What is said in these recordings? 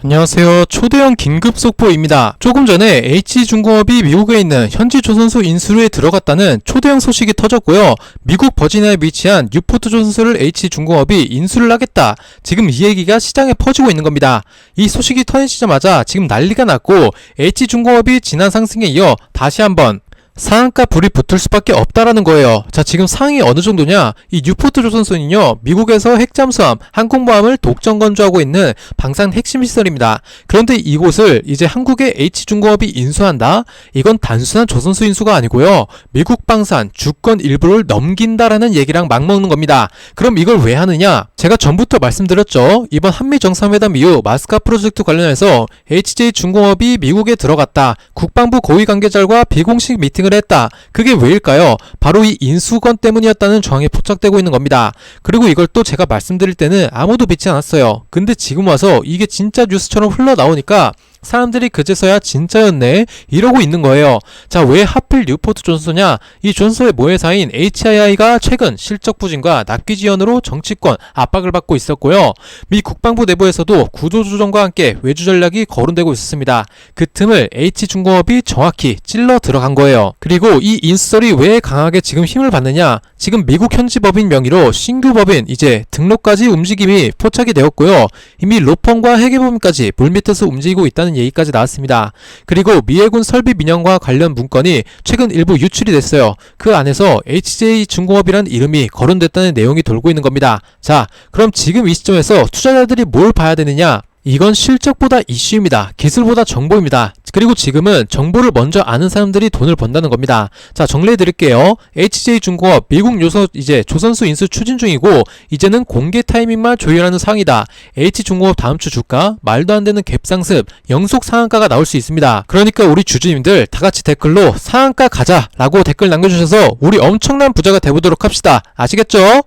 안녕하세요. 초대형 긴급 속보입니다. 조금 전에 H중공업이 미국에 있는 현지 조선소 인수로에 들어갔다는 초대형 소식이 터졌고요. 미국 버지니아에 위치한 뉴포트 조선소를 H중공업이 인수를 하겠다. 지금 이 얘기가 시장에 퍼지고 있는 겁니다. 이 소식이 터지자마자 지금 난리가 났고 H중공업이 지난 상승에 이어 다시 한번 상한가 불이 붙을 수밖에 없다라는 거예요. 자, 지금 상황이 어느 정도냐? 이 뉴포트 조선소는요, 미국에서 핵잠수함, 항공모함을 독점 건조하고 있는 방산 핵심 시설입니다. 그런데 이곳을 이제 한국의 H중공업이 인수한다? 이건 단순한 조선소 인수가 아니고요, 미국 방산 주권 일부를 넘긴다라는 얘기랑 맞먹는 겁니다. 그럼 이걸 왜 하느냐? 제가 전부터 말씀드렸죠. 이번 한미 정상회담 이후 마스카 프로젝트 관련해서 HJ중공업이 미국에 들어갔다. 국방부 고위 관계자들과 비공식 미팅을 했다. 그게 왜일까요? 바로 이 인수건 때문이었다는 정황이 포착되고 있는 겁니다. 그리고 이걸 또 제가 말씀드릴 때는 아무도 믿지 않았어요. 근데 지금 와서 이게 진짜 뉴스처럼 흘러나오니까 사람들이 그제서야 진짜였네 이러고 있는 거예요. 자, 왜 하필 뉴포트 조선소냐? 이 조선소의 모회사인 HII가 최근 실적 부진과 납기 지연으로 정치권 압박을 받고 있었고요. 미 국방부 내부에서도 구조조정과 함께 외주 전략이 거론되고 있었습니다. 그 틈을 H중공업이 정확히 찔러 들어간 거예요. 그리고 이 인수설이 왜 강하게 지금 힘을 받느냐? 지금 미국 현지 법인 명의로 신규 법인 이제 등록까지 움직임이 포착이 되었고요. 이미 로펌과 회계법인까지 물밑에서 움직이고 있다는 얘기까지 나왔습니다. 그리고 미해군 설비 민영과 관련 문건이 최근 일부 유출이 됐어요. 그 안에서 HJ중공업이란 이름이 거론됐다는 내용이 돌고 있는 겁니다. 자, 그럼 지금 이 시점에서 투자자들이 뭘 봐야 되느냐? 이건 실적보다 이슈입니다. 기술보다 정보입니다. 그리고 지금은 정보를 먼저 아는 사람들이 돈을 번다는 겁니다. 자, 정리해 드릴게요. HJ중공업 미국 이제 조선소 인수 추진 중이고 이제는 공개 타이밍만 조율하는 상황이다. H중공업 다음 주 주가 말도 안 되는 갭상승 영속 상한가가 나올 수 있습니다. 그러니까 우리 주주님들 다 같이 댓글로 상한가 가자라고 댓글 남겨주셔서 우리 엄청난 부자가 돼보도록 합시다. 아시겠죠?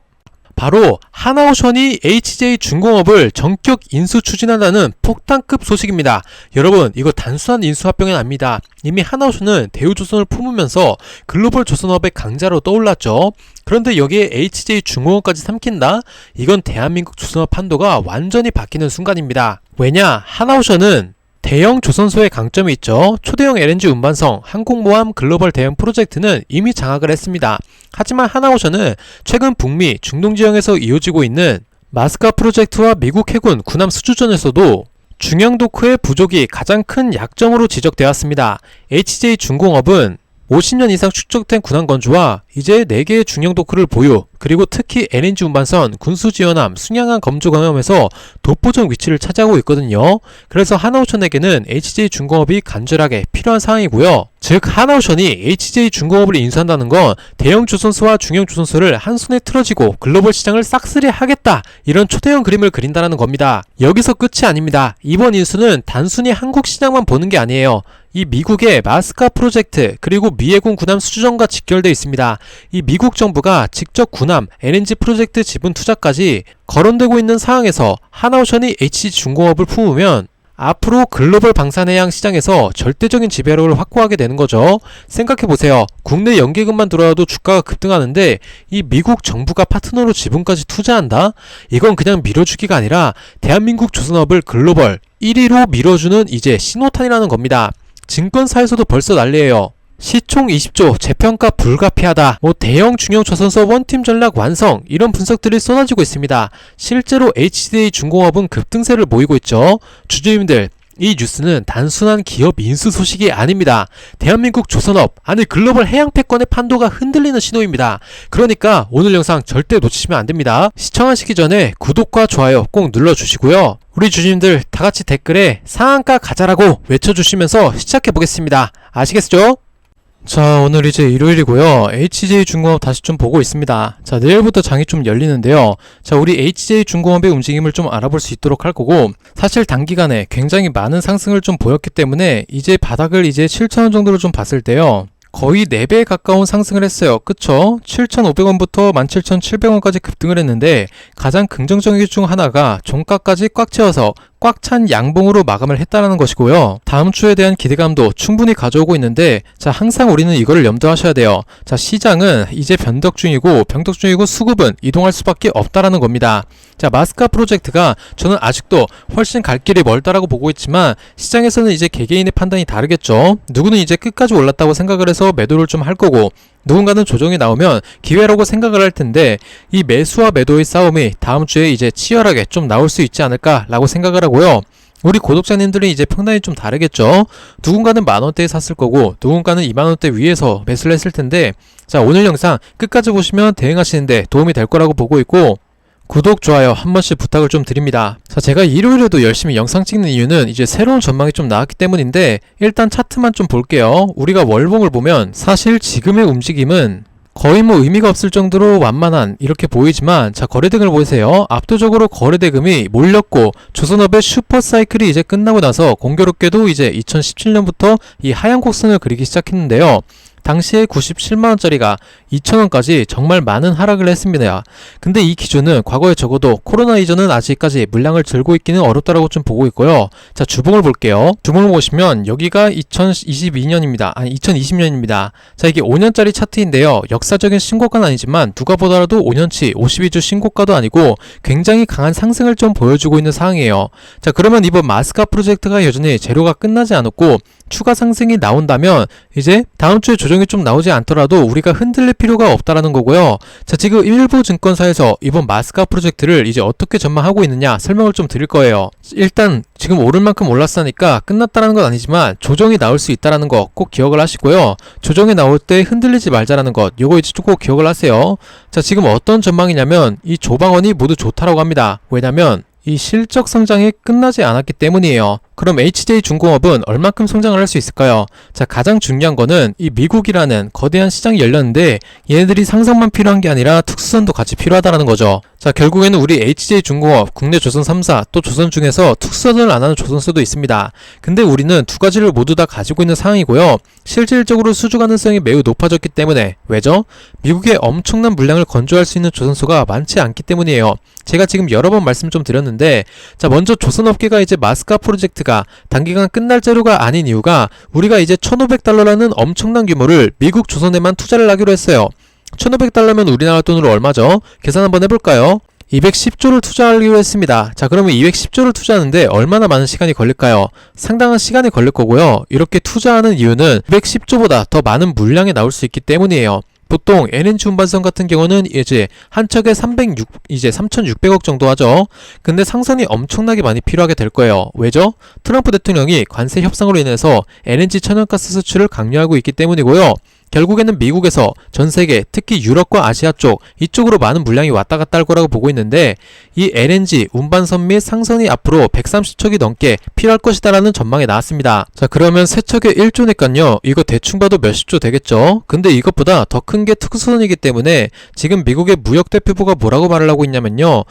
바로 하나오션이 HJ중공업을 전격 인수 추진한다는 폭탄급 소식입니다. 여러분, 이거 단순한 인수 합병이 아닙니다. 이미 하나오션은 대우조선을 품으면서 글로벌 조선업의 강자로 떠올랐죠. 그런데 여기에 HJ중공업까지 삼킨다? 이건 대한민국 조선업 판도가 완전히 바뀌는 순간입니다. 왜냐? 하나오션은 대형 조선소의 강점이 있죠. 초대형 LNG 운반성, 항공모함 글로벌 대형 프로젝트는 이미 장악을 했습니다. 하지만 하나오션은 최근 북미, 중동 지역에서 이어지고 있는 마스카 프로젝트와 미국 해군 군함 수주전에서도 중형 도크의 부족이 가장 큰 약점으로 지적되었습니다. HJ중공업은 50년 이상 축적된 군함 건조와 이제 4개의 중형 도크를 보유, 그리고 특히 LNG 운반선, 군수지원함, 순양함 검조 경험에서 독보적 위치를 차지하고 있거든요. 그래서 하나오션에게는 HJ중공업이 간절하게 필요한 상황이고요. 즉 하나오션이 HJ중공업을 인수한다는 건 대형 조선소와 중형 조선소를 한 손에 틀어지고 글로벌 시장을 싹쓸이 하겠다, 이런 초대형 그림을 그린다는 겁니다. 여기서 끝이 아닙니다. 이번 인수는 단순히 한국 시장만 보는 게 아니에요. 이 미국의 마스카 프로젝트 그리고 미해군 군함 수주전과 직결되어 있습니다. 이 미국 정부가 직접 군함, LNG 프로젝트 지분 투자까지 거론되고 있는 상황에서 하나오션이 HJ중공업을 품으면 앞으로 글로벌 방산해양 시장에서 절대적인 지배력을 확보하게 되는 거죠. 생각해보세요. 국내 연기금만 들어와도 주가가 급등하는데 이 미국 정부가 파트너로 지분까지 투자한다? 이건 그냥 밀어주기가 아니라 대한민국 조선업을 글로벌 1위로 밀어주는 이제 신호탄이라는 겁니다. 증권사에서도 벌써 난리예요. 시총 20조, 재평가 불가피하다, 대형 중형 조선소 원팀 전략 완성, 이런 분석들이 쏟아지고 있습니다. 실제로 HJ중공업은 급등세를 보이고 있죠. 주주님들, 이 뉴스는 단순한 기업 인수 소식이 아닙니다. 대한민국 조선업, 아니 글로벌 해양 패권의 판도가 흔들리는 신호입니다. 그러니까 오늘 영상 절대 놓치시면 안됩니다. 시청하시기 전에 구독과 좋아요 꼭 눌러주시고요. 우리 주주님들 다같이 댓글에 상한가 가자라고 외쳐주시면서 시작해보겠습니다. 아시겠죠? 자, 오늘 이제 일요일이고요. HJ중공업 다시 좀 보고 있습니다. 자, 내일부터 장이 좀 열리는데요. 자, 우리 HJ중공업의 움직임을 좀 알아볼 수 있도록 할 거고, 사실 단기간에 굉장히 많은 상승을 좀 보였기 때문에 이제 바닥을 이제 7,000원 정도로 좀 봤을 때요, 거의 4배에 가까운 상승을 했어요. 그쵸? 7,500원부터 17,700원까지 급등을 했는데 가장 긍정적인 중 하나가 종가까지 꽉 채워서 꽉 찬 양봉으로 마감을 했다라는 것이고요. 다음 주에 대한 기대감도 충분히 가져오고 있는데, 자, 항상 우리는 이거를 염두하셔야 돼요. 자, 시장은 이제 변덕 중이고 수급은 이동할 수밖에 없다라는 겁니다. 자, 마스카 프로젝트가 저는 아직도 훨씬 갈 길이 멀다라고 보고 있지만, 시장에서는 이제 개개인의 판단이 다르겠죠. 누구는 이제 끝까지 올랐다고 생각을 해서 매도를 좀 할 거고, 누군가는 조정이 나오면 기회라고 생각을 할 텐데, 이 매수와 매도의 싸움이 다음 주에 이제 치열하게 좀 나올 수 있지 않을까라고 생각을 하고요. 우리 구독자님들은 이제 평단이 좀 다르겠죠. 누군가는 만원대에 샀을 거고, 누군가는 2만원대 위에서 매수를 했을 텐데, 자, 오늘 영상 끝까지 보시면 대응하시는데 도움이 될 거라고 보고 있고, 구독, 좋아요 한 번씩 부탁을 좀 드립니다. 자, 제가 일요일에도 열심히 영상 찍는 이유는 이제 새로운 전망이 좀 나왔기 때문인데, 일단 차트만 좀 볼게요. 우리가 월봉을 보면 사실 지금의 움직임은 거의 뭐 의미가 없을 정도로 완만한 이렇게 보이지만, 자, 거래대금을 보세요. 압도적으로 거래대금이 몰렸고, 조선업의 슈퍼사이클이 이제 끝나고 나서 공교롭게도 이제 2017년부터 이 하향 곡선을 그리기 시작했는데요. 당시에 97만원짜리가 2,000원까지 정말 많은 하락을 했습니다. 근데 이 기준은 과거에 적어도 코로나 이전은 아직까지 물량을 들고 있기는 어렵다라고 좀 보고 있고요. 자, 주봉을 볼게요. 주봉을 보시면 여기가 2022년입니다. 아니 2020년입니다. 자, 이게 5년짜리 차트인데요. 역사적인 신고가는 아니지만 누가 보더라도 5년치 52주 신고가도 아니고 굉장히 강한 상승을 좀 보여주고 있는 상황이에요. 자, 그러면 이번 마스카 프로젝트가 여전히 재료가 끝나지 않았고 추가 상승이 나온다면 이제 다음 주에 조정이 좀 나오지 않더라도 우리가 흔들릴 필요가 없다라는 거고요. 자, 지금 일부 증권사에서 이번 마스카 프로젝트를 이제 어떻게 전망하고 있느냐 설명을 좀 드릴 거예요. 일단 지금 오를 만큼 올랐으니까 끝났다는 건 아니지만 조정이 나올 수 있다는 거 꼭 기억을 하시고요. 조정이 나올 때 흔들리지 말자라는 것, 요거 이제 꼭 기억을 하세요. 자, 지금 어떤 전망이냐면 이 조방원이 모두 좋다라고 합니다. 왜냐면 이 실적 성장이 끝나지 않았기 때문이에요. 그럼 HJ중공업은 얼마큼 성장을 할 수 있을까요? 자, 가장 중요한 거는 이 미국이라는 거대한 시장이 열렸는데 얘네들이 상승만 필요한 게 아니라 특수선도 같이 필요하다는 거죠. 자, 결국에는 우리 HJ중공업, 국내 조선 3사, 또 조선 중에서 특수선을 안 하는 조선소도 있습니다. 근데 우리는 두 가지를 모두 다 가지고 있는 상황이고요. 실질적으로 수주 가능성이 매우 높아졌기 때문에, 왜죠? 미국의 엄청난 물량을 건조할 수 있는 조선소가 많지 않기 때문이에요. 제가 지금 여러 번 말씀 좀 드렸는데, 자, 먼저 조선업계가 이제 마스카 프로젝트가 단기간 끝날 재료가 아닌 이유가 우리가 이제 1,500달러라는 엄청난 규모를 미국 조선에만 투자를 하기로 했어요. 1,500달러면 우리나라 돈으로 얼마죠? 계산 한번 해볼까요? 210조를 투자하기로 했습니다. 자, 그러면 210조를 투자하는데 얼마나 많은 시간이 걸릴까요? 상당한 시간이 걸릴 거고요. 이렇게 투자하는 이유는 210조보다 더 많은 물량이 나올 수 있기 때문이에요. 보통 LNG 운반선 같은 경우는 이제 한 척에 3,600억 정도 하죠. 근데 상선이 엄청나게 많이 필요하게 될 거예요. 왜죠? 트럼프 대통령이 관세 협상으로 인해서 LNG 천연가스 수출을 강요하고 있기 때문이고요. 결국에는 미국에서 전세계, 특히 유럽과 아시아 쪽, 이쪽으로 많은 물량이 왔다 갔다 할 거라고 보고 있는데, 이 LNG 운반선 및 상선이 앞으로 130척이 넘게 필요할 것이다라는 전망이 나왔습니다. 자, 그러면 세 척에 1조니까요. 이거 대충 봐도 몇십조 되겠죠? 근데 이것보다 더 큰 게 특수선이기 때문에 지금 미국의 무역대표부가 뭐라고 말을 하고 있냐면요.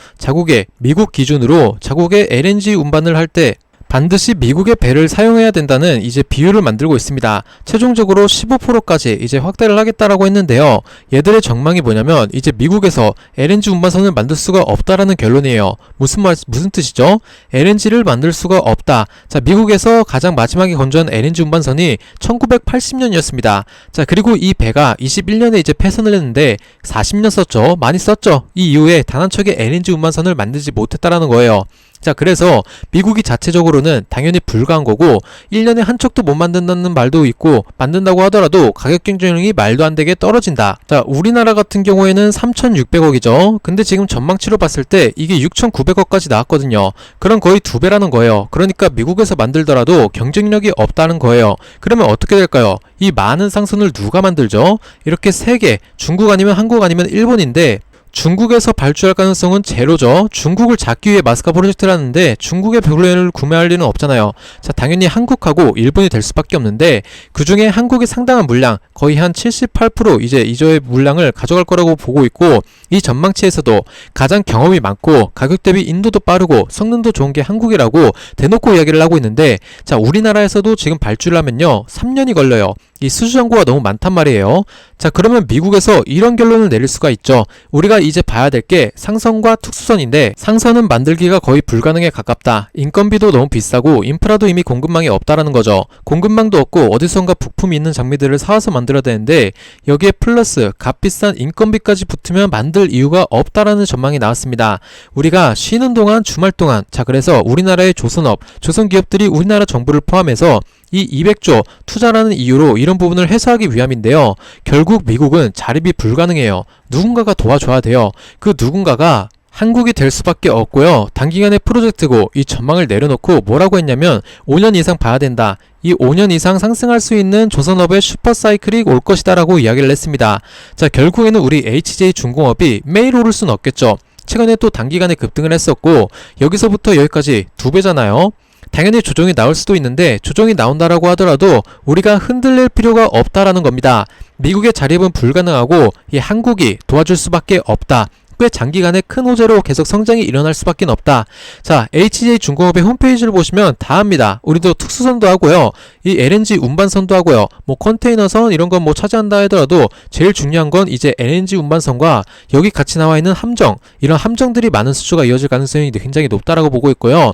미국 기준으로 자국의 LNG 운반을 할 때 반드시 미국의 배를 사용해야 된다는 이제 비율을 만들고 있습니다. 최종적으로 15%까지 이제 확대를 하겠다라고 했는데요. 얘들의 전망이 뭐냐면 이제 미국에서 LNG 운반선을 만들 수가 없다라는 결론이에요. 무슨 뜻이죠? LNG를 만들 수가 없다. 자, 미국에서 가장 마지막에 건조한 LNG 운반선이 1980년이었습니다. 자, 그리고 이 배가 21년에 이제 폐선을 했는데 40년 썼죠. 많이 썼죠. 이 이후에 단 한 척의 LNG 운반선을 만들지 못했다라는 거예요. 자, 그래서 미국이 자체적으로는 당연히 불가한 거고 1년에 한 척도 못 만든다는 말도 있고, 만든다고 하더라도 가격 경쟁력이 말도 안 되게 떨어진다. 자, 우리나라 같은 경우에는 3,600억이죠. 근데 지금 전망치로 봤을 때 이게 6,900억까지 나왔거든요. 그럼 거의 2배라는 거예요. 그러니까 미국에서 만들더라도 경쟁력이 없다는 거예요. 그러면 어떻게 될까요? 이 많은 상선을 누가 만들죠? 이렇게 3개, 중국 아니면 한국 아니면 일본인데 중국에서 발주할 가능성은 제로죠. 중국을 잡기 위해 마스카 프로젝트를 하는데 중국의 배럴을 구매할 리는 없잖아요. 자, 당연히 한국하고 일본이 될 수밖에 없는데, 그 중에 한국이 상당한 물량, 거의 한 78% 이제 이조의 물량을 가져갈 거라고 보고 있고, 이 전망치에서도 가장 경험이 많고 가격 대비 인도도 빠르고 성능도 좋은 게 한국이라고 대놓고 이야기를 하고 있는데, 자, 우리나라에서도 지금 발주를 하면요 3년이 걸려요. 이 수주 정보가 너무 많단 말이에요. 자, 그러면 미국에서 이런 결론을 내릴 수가 있죠. 우리가 이제 봐야 될 게 상선과 특수선인데, 상선은 만들기가 거의 불가능에 가깝다. 인건비도 너무 비싸고 인프라도 이미 공급망이 없다라는 거죠. 공급망도 없고 어디선가 부품이 있는 장비들을 사와서 만들어야 되는데, 여기에 플러스 값비싼 인건비까지 붙으면 만들 이유가 없다라는 전망이 나왔습니다. 우리가 쉬는 동안, 주말 동안, 자, 그래서 우리나라의 조선업, 조선기업들이 우리나라 정부를 포함해서 이 200조 투자라는 이유로 이런 부분을 해소하기 위함인데요. 결국 미국은 자립이 불가능해요. 누군가가 도와줘야 돼요. 그 누군가가 한국이 될 수밖에 없고요. 단기간의 프로젝트고 이 전망을 내려놓고 뭐라고 했냐면 5년 이상 봐야 된다. 이 5년 이상 상승할 수 있는 조선업의 슈퍼사이클이 올 것이다 라고 이야기를 했습니다. 자, 결국에는 우리 HJ중공업이 매일 오를 수는 없겠죠. 최근에 또 단기간에 급등을 했었고 여기서부터 여기까지 2배잖아요. 당연히 조정이 나올 수도 있는데 조정이 나온다라고 하더라도 우리가 흔들릴 필요가 없다라는 겁니다. 미국의 자립은 불가능하고 이 한국이 도와줄 수밖에 없다. 꽤 장기간의 큰 호재로 계속 성장이 일어날 수밖에 없다. 자, HJ중공업의 홈페이지를 보시면 다 합니다. 우리도 특수선도 하고요. 이 LNG 운반선도 하고요. 뭐 컨테이너선 이런 건 뭐 차지한다 하더라도 제일 중요한 건 이제 LNG 운반선과 여기 같이 나와 있는 함정, 이런 함정들이 많은 수주가 이어질 가능성이 굉장히 높다라고 보고 있고요.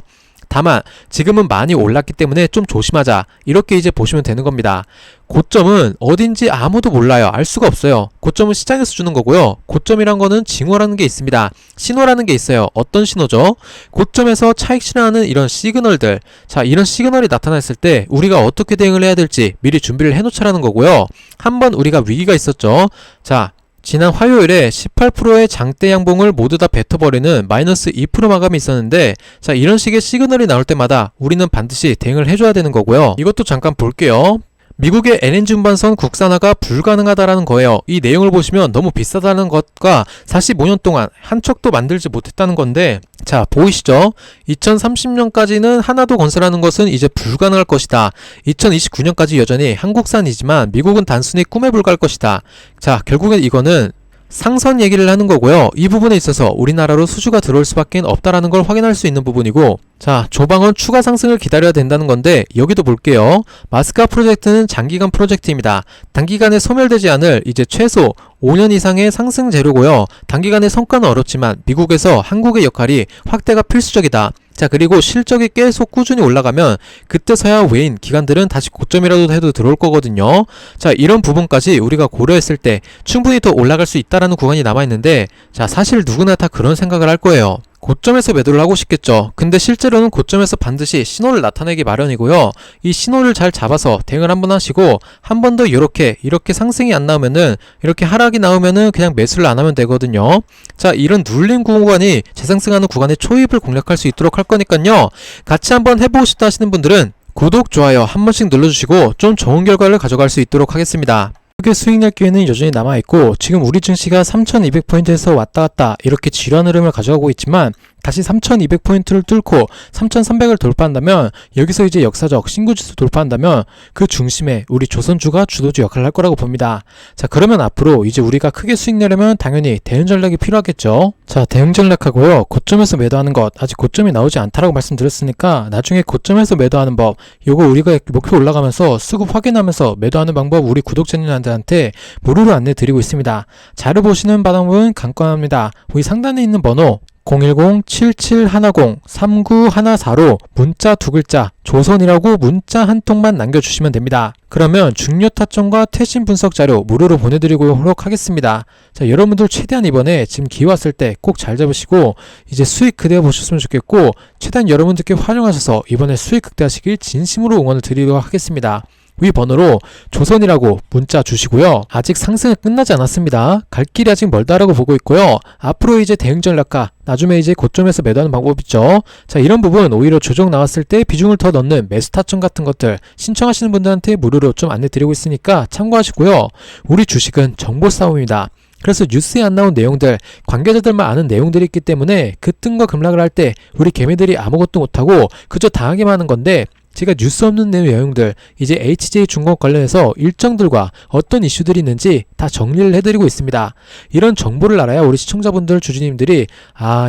다만 지금은 많이 올랐기 때문에 좀 조심하자, 이렇게 이제 보시면 되는 겁니다. 고점은 어딘지 아무도 몰라요. 알 수가 없어요. 고점은 시장에서 주는 거고요. 고점이란 거는 징후라는 게 있습니다. 신호라는 게 있어요. 어떤 신호죠? 고점에서 차익 실현하는 이런 시그널들, 자, 이런 시그널이 나타났을 때 우리가 어떻게 대응을 해야 될지 미리 준비를 해놓자라는 거고요. 한번 우리가 위기가 있었죠. 자, 지난 화요일에 18%의 장대 양봉을 모두 다 뱉어버리는 마이너스 2% 마감이 있었는데, 자, 이런 식의 시그널이 나올 때마다 우리는 반드시 대응을 해줘야 되는 거고요. 이것도 잠깐 볼게요. 미국의 LNG 운반선 국산화가 불가능하다라는 거예요. 이 내용을 보시면 너무 비싸다는 것과 45년 동안 한 척도 만들지 못했다는 건데, 자, 보이시죠? 2030년까지는 하나도 건설하는 것은 이제 불가능할 것이다. 2029년까지 여전히 한국산이지만 미국은 단순히 꿈에 불과할 것이다. 자, 결국엔 이거는 상선 얘기를 하는 거고요. 이 부분에 있어서 우리나라로 수주가 들어올 수밖에 없다라는 걸 확인할 수 있는 부분이고, 자, 조방은 추가 상승을 기다려야 된다는 건데 여기도 볼게요. 마스카 프로젝트는 장기간 프로젝트입니다. 단기간에 소멸되지 않을 이제 최소 5년 이상의 상승 재료고요. 단기간의 성과는 어렵지만 미국에서 한국의 역할이 확대가 필수적이다. 자, 그리고 실적이 계속 꾸준히 올라가면 그때서야 외인 기관들은 다시 고점이라도 해도 들어올 거거든요. 자, 이런 부분까지 우리가 고려했을 때 충분히 더 올라갈 수 있다라는 구간이 남아있는데, 자, 사실 누구나 다 그런 생각을 할 거예요. 고점에서 매도를 하고 싶겠죠. 근데 실제로는 고점에서 반드시 신호를 나타내기 마련이고요. 이 신호를 잘 잡아서 대응을 한번 하시고, 한 번 더 이렇게 상승이 안 나오면은, 이렇게 하락이 나오면은 그냥 매수를 안 하면 되거든요. 자, 이런 눌림 구간이 재상승하는 구간의 초입을 공략할 수 있도록 할 거니까요. 같이 한번 해보고 싶다 하시는 분들은 구독, 좋아요 한 번씩 눌러주시고 좀 좋은 결과를 가져갈 수 있도록 하겠습니다. 크게 수익 낼 기회는 여전히 남아있고, 지금 우리 증시가 3200포인트에서 왔다갔다 이렇게 지루한 흐름을 가져가고 있지만, 다시 3200포인트를 뚫고 3300을 돌파한다면, 여기서 이제 역사적 신고지수 돌파한다면 그 중심에 우리 조선주가 주도주 역할을 할 거라고 봅니다. 자, 그러면 앞으로 이제 우리가 크게 수익 내려면 당연히 대응 전략이 필요하겠죠. 자, 대응 전략하고요, 고점에서 매도하는 것, 아직 고점이 나오지 않다라고 말씀드렸으니까 나중에 고점에서 매도하는 법, 요거 우리가 목표 올라가면서 수급 확인하면서 매도하는 방법 우리 구독자님들한테 무료로 안내 드리고 있습니다. 자료 보시는 방법은 간단합니다. 우리 상단에 있는 번호 010-7710-3914로 문자 2글자 조선이라고 문자 한 통만 남겨주시면 됩니다. 그러면 중요 타점과 퇴신 분석 자료 무료로 보내드리도록 하겠습니다. 자, 여러분들 최대한 이번에 지금 기회 왔을 때 꼭 잘 잡으시고 이제 수익 극대화 보셨으면 좋겠고, 최대한 여러분들께 활용하셔서 이번에 수익 극대화하시길 진심으로 응원을 드리도록 하겠습니다. 위 번호로 조선이라고 문자 주시고요. 아직 상승은 끝나지 않았습니다. 갈 길이 아직 멀다라고 보고 있고요. 앞으로 이제 대응 전략과 나중에 이제 고점에서 매도하는 방법 있죠. 자, 이런 부분 오히려 조정 나왔을 때 비중을 더 넣는 매수 타점 같은 것들 신청하시는 분들한테 무료로 좀 안내 드리고 있으니까 참고하시고요. 우리 주식은 정보 싸움입니다. 그래서 뉴스에 안 나온 내용들, 관계자들만 아는 내용들이 있기 때문에 급등과 급락을 할 때 우리 개미들이 아무것도 못하고 그저 당하기만 하는 건데, 제가 뉴스 없는 내용들, 이제 HJ중공업 관련해서 일정들과 어떤 이슈들이 있는지 다 정리를 해드리고 있습니다. 이런 정보를 알아야 우리 시청자분들, 주주님들이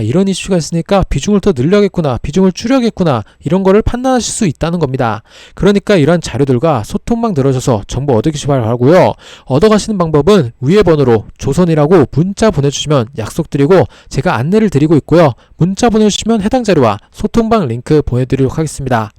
이런 이슈가 있으니까 비중을 더 늘려야겠구나, 비중을 줄여야겠구나, 이런 거를 판단하실 수 있다는 겁니다. 그러니까 이런 자료들과 소통망 들어셔서 정보 얻으시기 바라고요. 얻어가시는 방법은 위에 번호로 조선이라고 문자 보내주시면 약속드리고 제가 안내를 드리고 있고요. 문자 보내주시면 해당 자료와 소통방 링크 보내드리도록 하겠습니다.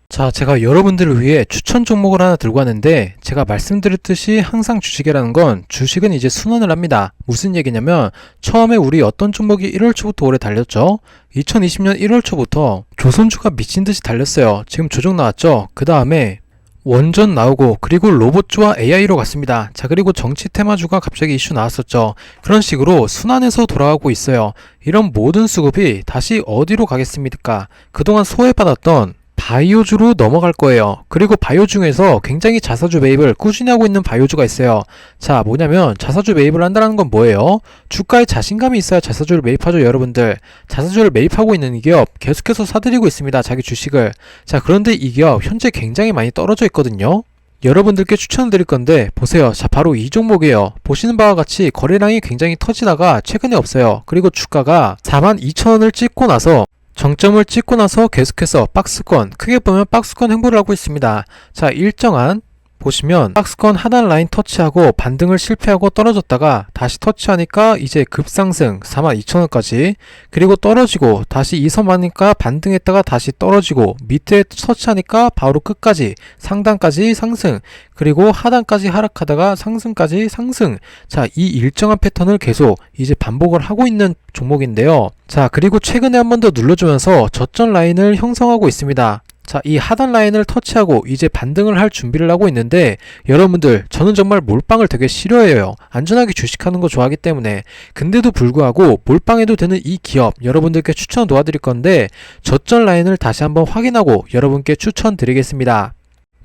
자, 제가 여러분들을 위해 추천 종목을 하나 들고 왔는데, 제가 말씀드렸듯이 항상 주식이라는 건 주식은 이제 순환을 합니다. 무슨 얘기냐면 처음에 우리 어떤 종목이 1월 초부터 오래 달렸죠. 2020년 1월 초부터 조선주가 미친듯이 달렸어요. 지금 조정 나왔죠. 그 다음에 원전 나오고, 그리고 로봇주와 AI로 갔습니다. 자, 그리고 정치 테마주가 갑자기 이슈 나왔었죠. 그런 식으로 순환해서 돌아가고 있어요. 이런 모든 수급이 다시 어디로 가겠습니까? 그동안 소외받았던 바이오주로 넘어갈 거예요. 그리고 바이오 중에서 굉장히 자사주 매입을 꾸준히 하고 있는 바이오주가 있어요. 자, 뭐냐면 자사주 매입을 한다는 건 뭐예요? 주가에 자신감이 있어야 자사주를 매입하죠, 여러분들. 자사주를 매입하고 있는 이 기업 계속해서 사들이고 있습니다, 자기 주식을. 자, 그런데 이 기업 현재 굉장히 많이 떨어져 있거든요. 여러분들께 추천드릴 건데 보세요. 자, 바로 이 종목이에요. 보시는 바와 같이 거래량이 굉장히 터지다가 최근에 없어요. 그리고 주가가 42,000원을 찍고 나서 정점을 찍고 나서 계속해서 박스권, 크게 보면 박스권 횡보를 하고 있습니다. 자, 일정한 보시면 박스권 하단 라인 터치하고 반등을 실패하고 떨어졌다가 다시 터치하니까 이제 급상승 42,000원까지, 그리고 떨어지고 다시 이 선 맞으니까 반등했다가 다시 떨어지고 밑에 터치하니까 바로 끝까지 상단까지 상승, 그리고 하단까지 하락하다가 상승까지 상승. 자, 이 일정한 패턴을 계속 이제 반복을 하고 있는 종목인데요. 자, 그리고 최근에 한 번 더 눌러주면서 저점 라인을 형성하고 있습니다. 자, 이 하단 라인을 터치하고 이제 반등을 할 준비를 하고 있는데, 여러분들, 저는 정말 몰빵을 되게 싫어해요. 안전하게 주식하는 거 좋아하기 때문에. 근데도 불구하고 몰빵해도 되는 이 기업 여러분들께 추천 도와드릴 건데, 저점 라인을 다시 한번 확인하고 여러분께 추천드리겠습니다.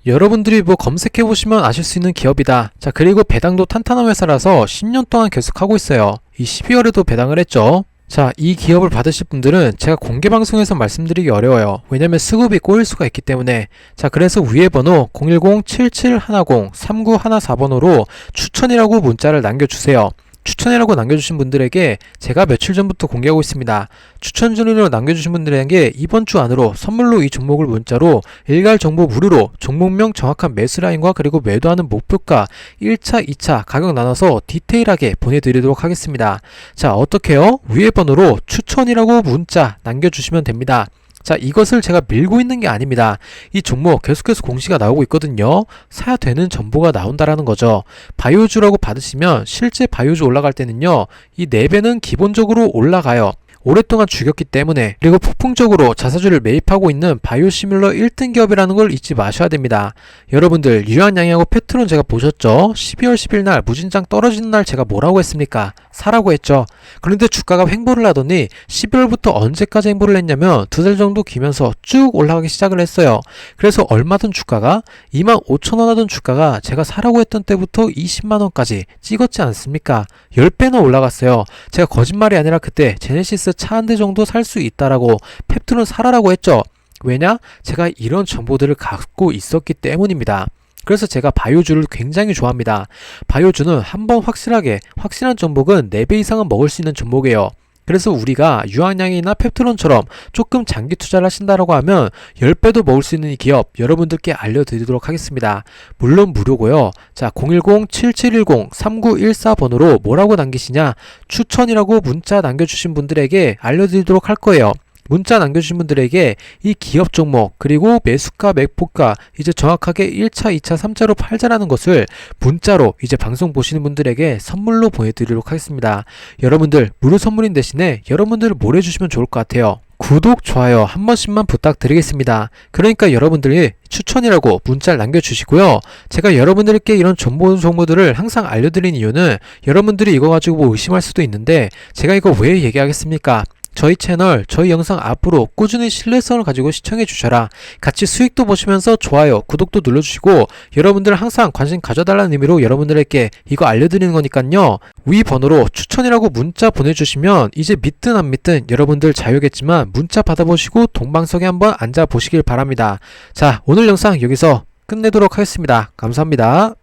여러분들이 뭐 검색해보시면 아실 수 있는 기업이다. 자, 그리고 배당도 탄탄한 회사라서 10년 동안 계속 하고 있어요. 이 12월에도 배당을 했죠. 자, 이 기업을 받으실 분들은 제가 공개 방송에서 말씀드리기 어려워요. 왜냐면 수급이 꼬일 수가 있기 때문에. 자, 그래서 위에 번호 010-7710-3914번호로 추천이라고 문자를 남겨주세요. 추천이라고 남겨주신 분들에게 제가 며칠 전부터 공개하고 있습니다. 추천 순위로 남겨주신 분들에게 이번 주 안으로 선물로 이 종목을 문자로 일괄 정보 무료로 종목명, 정확한 매수라인과 그리고 매도하는 목표가 1차, 2차 가격 나눠서 디테일하게 보내드리도록 하겠습니다. 자, 어떻게요? 위에 번호로 추천이라고 문자 남겨주시면 됩니다. 자, 이것을 제가 밀고 있는 게 아닙니다. 이 종목 계속해서 공시가 나오고 있거든요. 사야 되는 정보가 나온다라는 거죠. 바이오주라고 받으시면 실제 바이오주 올라갈 때는요, 이 4배는 기본적으로 올라가요. 오랫동안 죽였기 때문에. 그리고 폭풍적으로 자사주를 매입하고 있는 바이오시뮬러 1등 기업이라는 걸 잊지 마셔야 됩니다. 여러분들, 유한양하고 페트론 제가 보셨죠? 12월 10일 날 무진장 떨어지는 날 제가 뭐라고 했습니까? 사라고 했죠. 그런데 주가가 횡보를 하더니 12월부터 언제까지 횡보를 했냐면 2달 정도 기면서 쭉 올라가기 시작을 했어요. 그래서 얼마든 주가가 25,000원 하던 주가가 제가 사라고 했던 때부터 20만원까지 찍었지 않습니까? 10배나 올라갔어요. 제가 거짓말이 아니라 그때 제네시스 차 한 대 정도 살 수 있다라고 펩트론 사라라고 했죠. 왜냐? 제가 이런 정보들을 갖고 있었기 때문입니다. 그래서 제가 바이오주를 굉장히 좋아합니다. 바이오주는 한번 확실한 종목은 4배 이상은 먹을 수 있는 종목이에요. 그래서 우리가 유한양이나 펩트론처럼 조금 장기 투자를 하신다라고 하면 10배도 먹을 수 있는 이 기업 여러분들께 알려드리도록 하겠습니다. 물론 무료고요. 자, 010-7710-3914번호로 뭐라고 남기시냐? 추천이라고 문자 남겨주신 분들에게 알려드리도록 할 거예요. 문자 남겨주신 분들에게 이 기업 종목, 그리고 매수가, 매포가 이제 정확하게 1차, 2차, 3차로 팔자라는 것을 문자로 이제 방송 보시는 분들에게 선물로 보내드리도록 하겠습니다. 여러분들, 무료 선물인 대신에 여러분들 뭘 해주시면 좋을 것 같아요. 구독, 좋아요 한 번씩만 부탁드리겠습니다. 그러니까 여러분들이 추천이라고 문자를 남겨주시고요. 제가 여러분들께 이런 정보들을 항상 알려드린 이유는 여러분들이 이거 가지고 뭐 의심할 수도 있는데 제가 이거 왜 얘기하겠습니까? 저희 채널, 저희 영상 앞으로 꾸준히 신뢰성을 가지고 시청해 주셔라. 같이 수익도 보시면서 좋아요, 구독도 눌러주시고 여러분들 항상 관심 가져달라는 의미로 여러분들에게 이거 알려드리는 거니까요. 위 번호로 추천이라고 문자 보내주시면 이제 믿든 안 믿든 여러분들 자유겠지만 문자 받아보시고 동방석에 한번 앉아보시길 바랍니다. 자, 오늘 영상 여기서 끝내도록 하겠습니다. 감사합니다.